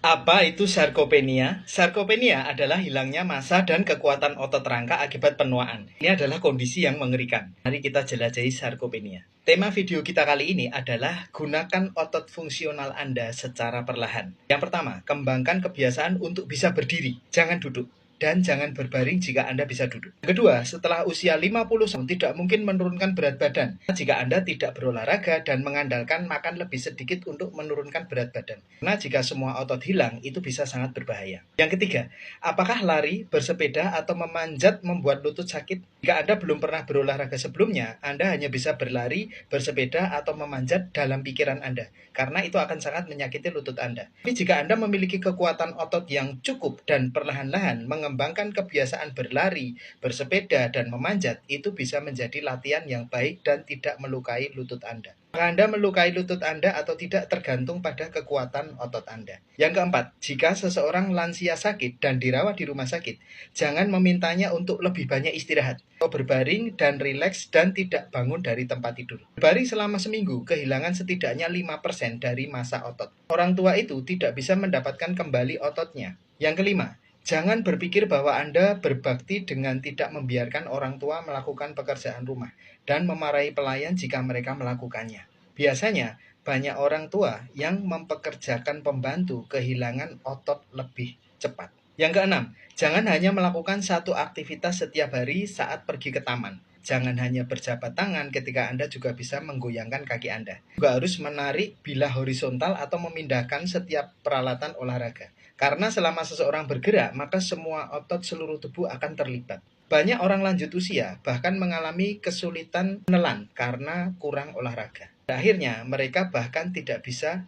Apa itu sarkopenia? Sarkopenia adalah hilangnya massa dan kekuatan otot rangka akibat penuaan. Ini adalah kondisi yang mengerikan. Mari kita jelajahi sarkopenia. Tema video kita kali ini adalah gunakan otot fungsional Anda secara perlahan. Yang pertama, kembangkan kebiasaan untuk bisa berdiri, jangan duduk. Dan jangan berbaring jika Anda bisa duduk. Kedua, setelah usia 50 tahun tidak mungkin menurunkan berat badan jika Anda tidak berolahraga dan mengandalkan makan lebih sedikit untuk menurunkan berat badan. Karena jika semua otot hilang, itu bisa sangat berbahaya. Yang ketiga, apakah lari, bersepeda, atau memanjat membuat lutut sakit? Jika Anda belum pernah berolahraga sebelumnya, Anda hanya bisa berlari, bersepeda, atau memanjat dalam pikiran Anda, karena itu akan sangat menyakiti lutut Anda. Tapi jika Anda memiliki kekuatan otot yang cukup dan perlahan-lahan mengembangkan kebiasaan berlari, bersepeda, dan memanjat, itu bisa menjadi latihan yang baik dan tidak melukai lutut Anda. Apakah Anda melukai lutut Anda atau tidak tergantung pada kekuatan otot Anda. Yang keempat, jika seseorang lansia sakit dan dirawat di rumah sakit, jangan memintanya untuk lebih banyak istirahat, atau berbaring dan rileks dan tidak bangun dari tempat tidur. Berbaring selama seminggu, kehilangan setidaknya 5% dari massa otot. Orang tua itu tidak bisa mendapatkan kembali ototnya. Yang kelima, jangan berpikir bahwa Anda berbakti dengan tidak membiarkan orang tua melakukan pekerjaan rumah dan memarahi pelayan jika mereka melakukannya. Biasanya, banyak orang tua yang mempekerjakan pembantu kehilangan otot lebih cepat. Yang keenam, jangan hanya melakukan satu aktivitas setiap hari saat pergi ke taman. Jangan hanya berjabat tangan ketika Anda juga bisa menggoyangkan kaki Anda. Juga harus menarik bilah horizontal atau memindahkan setiap peralatan olahraga. Karena selama seseorang bergerak, maka semua otot seluruh tubuh akan terlibat. Banyak orang lanjut usia bahkan mengalami kesulitan menelan karena kurang olahraga. Akhirnya mereka bahkan tidak bisa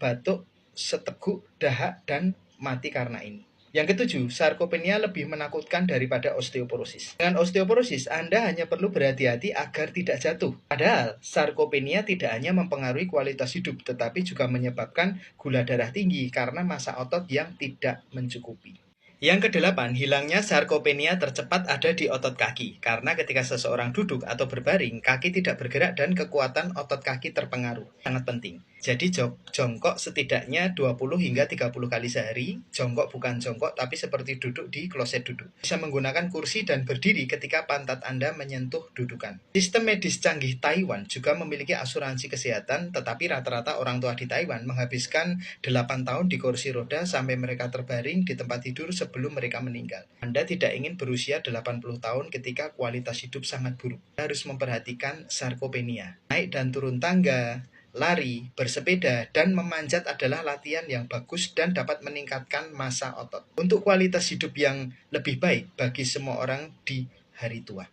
batuk, seteguk, dahak, dan mati karena ini. Yang ketujuh, sarkopenia lebih menakutkan daripada osteoporosis. Dengan osteoporosis, Anda hanya perlu berhati-hati agar tidak jatuh. Padahal, sarkopenia tidak hanya mempengaruhi kualitas hidup, tetapi juga menyebabkan gula darah tinggi karena massa otot yang tidak mencukupi. Yang kedelapan, hilangnya sarkopenia tercepat ada di otot kaki. Karena ketika seseorang duduk atau berbaring, kaki tidak bergerak dan kekuatan otot kaki terpengaruh. Sangat penting. Jadi jongkok setidaknya 20 hingga 30 kali sehari. Jongkok bukan jongkok, tapi seperti duduk di kloset duduk. Bisa menggunakan kursi dan berdiri ketika pantat Anda menyentuh dudukan. Sistem medis canggih Taiwan juga memiliki asuransi kesehatan, tetapi rata-rata orang tua di Taiwan menghabiskan 8 tahun di kursi roda sampai mereka terbaring di tempat tidur sebelum mereka meninggal. Anda tidak ingin berusia 80 tahun ketika kualitas hidup sangat buruk. Anda harus memperhatikan sarkopenia. Naik dan turun tangga, lari, bersepeda, dan memanjat adalah latihan yang bagus dan dapat meningkatkan massa otot. Untuk kualitas hidup yang lebih baik bagi semua orang di hari tua.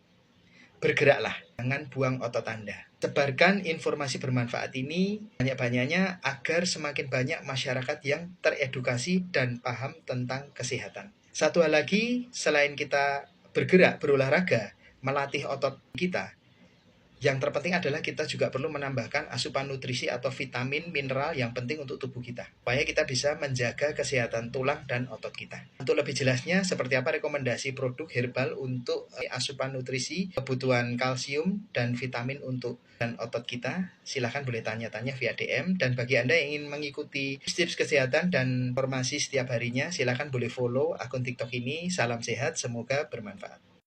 Bergeraklah, jangan buang otot Anda. Sebarkan informasi bermanfaat ini banyak-banyaknya agar semakin banyak masyarakat yang teredukasi dan paham tentang kesehatan. Satu hal lagi, selain kita bergerak, berolahraga, melatih otot kita, yang terpenting adalah kita juga perlu menambahkan asupan nutrisi atau vitamin, mineral yang penting untuk tubuh kita, supaya kita bisa menjaga kesehatan tulang dan otot kita. Untuk lebih jelasnya, seperti apa rekomendasi produk herbal untuk asupan nutrisi, kebutuhan kalsium dan vitamin untuk dan otot kita, silahkan boleh tanya-tanya via DM. Dan bagi Anda yang ingin mengikuti tips kesehatan dan informasi setiap harinya, silahkan boleh follow akun TikTok ini. Salam sehat, semoga bermanfaat.